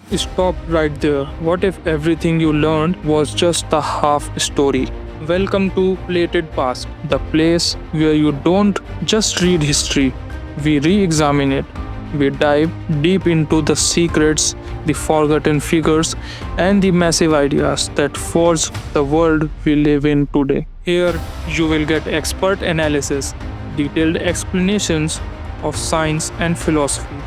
Stop right there. What if everything you learned was just the half story? Welcome to Plated Past, the place where you don't just read history, we re examine it. We dive deep into the secrets, the forgotten figures, and the massive ideas that forge the world we live in today. Here, you will get expert analysis, detailed explanations of science and philosophy,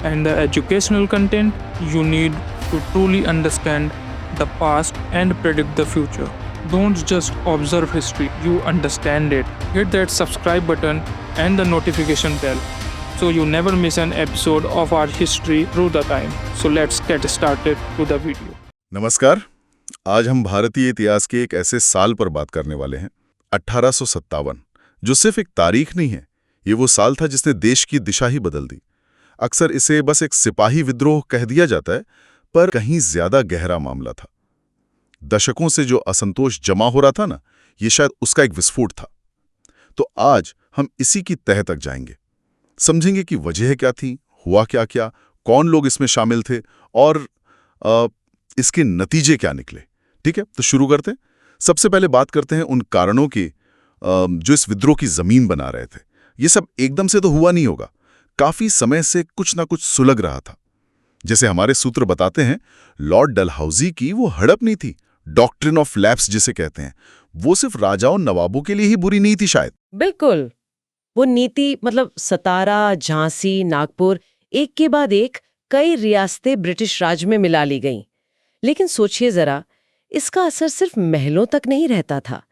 and the educational content you need to truly understand the past and predict the future. Don't just observe history, you understand it. Hit that subscribe button and the notification bell so you never miss an episode of our history through the time. So let's get started to the video. नमस्कार। आज हम भारतीय इतिहास के एक ऐसे साल पर बात करने वाले हैं 1857, जो सिर्फ एक तारीख नहीं है, ये वो साल था जिसने देश की दिशा ही बदल दी। अक्सर इसे बस एक सिपाही विद्रोह कह दिया जाता है, पर कहीं ज्यादा गहरा मामला था। दशकों से जो असंतोष जमा हो रहा था ना, ये शायद उसका एक विस्फोट था। तो आज हम इसी की तह तक जाएंगे, समझेंगे कि वजह क्या थी, हुआ क्या क्या, कौन लोग इसमें शामिल थे और इसके नतीजे क्या निकले। ठीक है, तो शुरू करते हैं। सबसे पहले बात करते हैं उन कारणों की जो इस विद्रोह की जमीन बना रहे थे। ये सब एकदम से तो हुआ नहीं होगा, काफी समय से कुछ ना कुछ सुलग रहा था। जैसे हमारे सूत्र बताते हैं, लॉर्ड डलहौजी की वो हड़प नहीं थी, डॉक्ट्रिन ऑफ लैप्स जिसे कहते हैं, वो सिर्फ राजाओं नवाबों के लिए ही बुरी नहीं थी शायद। बिल्कुल, वो नीति मतलब सतारा, झांसी, नागपुर, एक के बाद एक कई रियासतें ब्रिटिश राज में मिला ली गईं। लेकिन सोचिए जरा, इसका असर सिर्फ महलों तक नहीं रहता था।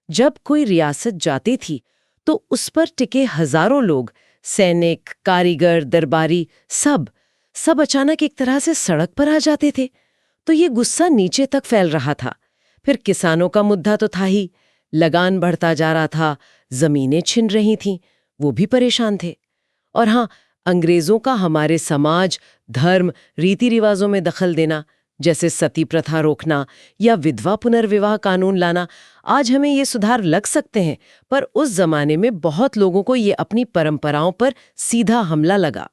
जब कोई रियासत जाती थी तो उस पर टिके हजारों लोग, सैनिक, कारीगर, दरबारी, सब अचानक एक तरह से सड़क पर आ जाते थे। तो ये गुस्सा नीचे तक फैल रहा था। फिर किसानों का मुद्दा तो था ही, लगान बढ़ता जा रहा था, जमीनें छिन रही थीं, वो भी परेशान थे। और हाँ, अंग्रेजों का हमारे समाज, धर्म, रीति रिवाजों में दखल देना, जैसे सती प्रथा रोकना या विधवा पुनर्विवाह कानून लाना। आज हमें ये सुधार लग सकते हैं, पर उस जमाने में बहुत लोगों को ये अपनी परंपराओं पर सीधा हमला लगा।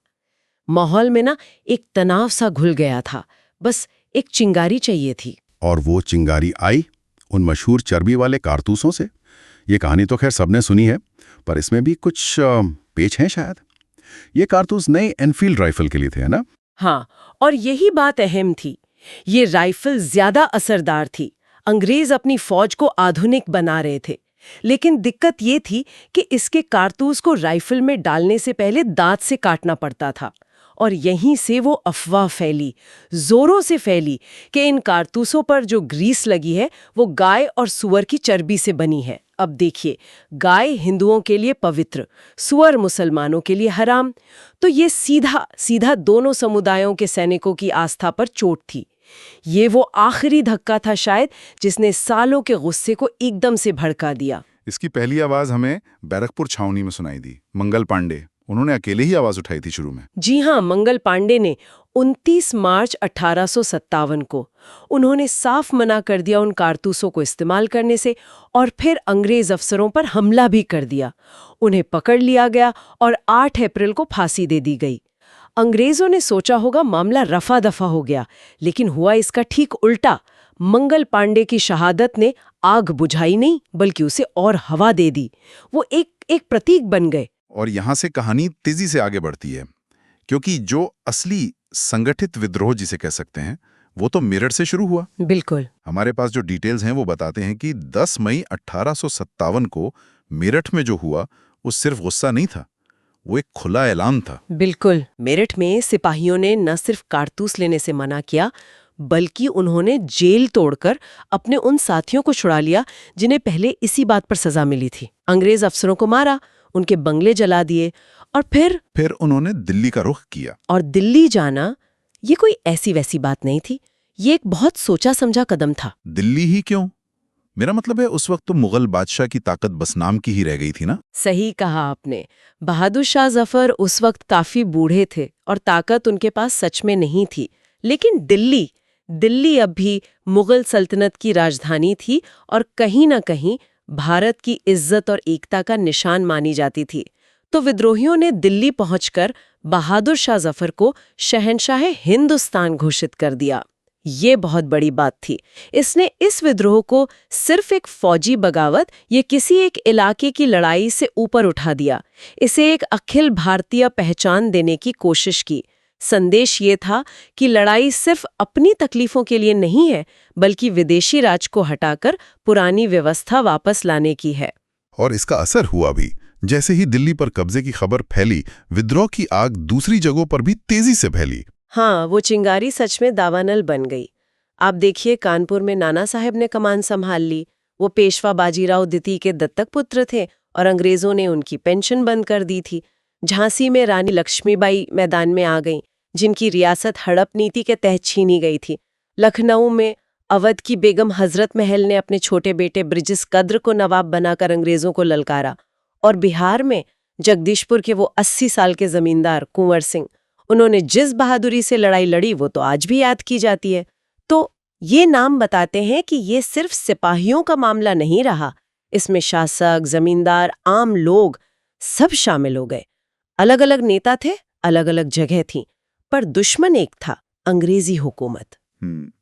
माहौल में ना एक तनाव सा घुल गया था, बस एक चिंगारी चाहिए थी। और वो चिंगारी आई उन मशहूर चर्बी वाले कारतूसों से। ये कहानी तो खैर सबने सुनी है, पर इसमें भी कुछ पेच हैं शायद। ये कारतूस नए एनफील्ड राइफल के लिए थे, है ना? हाँ, और यही बात अहम थी। ये राइफल ज्यादा असरदार थी। अंग्रेज अपनी फौज को आधुनिक बना रहे थे, लेकिन दिक्कत ये थी कि इसके कारतूस को राइफल में डालने से पहले दांत से काटना पड़ता था। और यहीं से वो अफवाह फैली, जोरों से फैली, कि इन कारतूसों पर जो ग्रीस लगी है वो गाय और सुअर की चर्बी से बनी है। अब देखिए, गाय हिंदुओं के लिए पवित्र, सुअर मुसलमानों के लिए हराम। तो ये सीधा दोनों समुदायों के सैनिकों की आस्था पर चोट थी। ये वो आखिरी धक्का था शायद, जिसने सालों के गुस्से को एकदम से भड़का दिया। इसकी पहली आवाज हमें बैरकपुर छावनी में सुनाई दी। मंगल पांडे, उन्होंने अकेले ही आवाज उठाई थी शुरू में। जी हाँ, मंगल पांडे ने 29 मार्च 1857 को उन्होंने साफ मना कर दिया उन कारतूसों को इस्तेमाल करने से, और फिर अंग्रेज अफसरों पर हमला भी कर दिया। उन्हें पकड़ लिया गया और 8 अप्रैल को फांसी दे दी गई। अंग्रेजों ने सोचा होगा मामला रफा दफा हो गया, लेकिन हुआ इसका ठीक उल्टा। मंगल पांडे की शहादत ने आग बुझाई नहीं, बल्कि उसे और हवा दे दी। वो एक प्रतीक बन गए। और यहां से कहानी तेजी से आगे बढ़ती है, क्योंकि जो असली संगठित विद्रोह जिसे कह सकते हैं, वो तो मेरठ से शुरू हुआ। बिल्कुल। हमारे पास जो डिटेल्स हैं वो बताते हैं कि 10 मई 1857 को मेरठ में जो हुआ वो सिर्फ गुस्सा नहीं था, वो एक खुला ऐलान था। बिल्कुल। मेरठ में सिपाहियों ने न सिर्फ कारतूस लेने से मना किया, बल्कि उन्होंने जेल तोड़कर अपने उन साथियों को छुड़ा लिया जिन्हें पहले इसी बात पर सजा मिली थी। अंग्रेज अफसरों को मारा, उनके बंगले जला दिए, और फिर उन्होंने दिल्ली का रुख किया। और दिल्ली जाना ये कोई ऐसी वैसी बात नहीं थी, ये एक बहुत सोचा समझा कदम था। दिल्ली ही क्यों? मेरा मतलब है उस वक्त तो मुगल बादशाह की ताकत बस नाम की ही रह गई थी ना। सही कहा आपने। बहादुर शाह जफर उस वक्त काफी बूढ़े थे और ताकत उनके पास सच में नहीं थी। लेकिन दिल्ली अब भी मुगल सल्तनत की राजधानी थी और कहीं ना कहीं भारत की इज्जत और एकता का निशान मानी जाती थी। तो विद्रोहियों ने दिल्ली पहुंचकर बहादुर शाह जफर को शहंशाह हिंदुस्तान घोषित कर दिया। ये बहुत बड़ी बात थी। इसने इस विद्रोह को सिर्फ एक फौजी बगावत या किसी एक इलाके की लड़ाई से ऊपर उठा दिया। इसे एक अखिल भारतीय पहचान देने की कोशिश की। संदेश ये था कि लड़ाई सिर्फ अपनी तकलीफों के लिए नहीं है, बल्कि विदेशी राज को हटाकर पुरानी व्यवस्था वापस लाने की है। और इसका असर हुआ भी। जैसे ही दिल्ली पर कब्जे की खबर फैली, विद्रोह की आग दूसरी जगहों पर भी तेजी से फैली। हाँ, वो चिंगारी सच में दावानल बन गई। आप देखिए, कानपुर में नाना साहब ने कमान संभाल ली। वो पेशवा बाजीराव द्वितीय के दत्तक पुत्र थे और अंग्रेजों ने उनकी पेंशन बंद कर दी थी। झांसी में रानी लक्ष्मीबाई मैदान में आ गईं, जिनकी रियासत हड़प नीति के तहत छीनी गई थी। लखनऊ में अवध की बेगम हजरत महल ने अपने छोटे बेटे ब्रिजेश कद्र को नवाब बनाकर अंग्रेजों को ललकारा। और बिहार में जगदीशपुर के वो 80 साल के जमींदार कुंवर सिंह, उन्होंने जिस बहादुरी से लड़ाई लड़ी वो तो आज भी याद की जाती है। तो ये नाम बताते हैं कि ये सिर्फ सिपाहियों का मामला नहीं रहा। इसमें शासक, जमींदार, आम लोग सब शामिल हो गए। अलग अलग नेता थे, अलग अलग जगह थी, पर दुश्मन एक था, अंग्रेजी हुकूमत।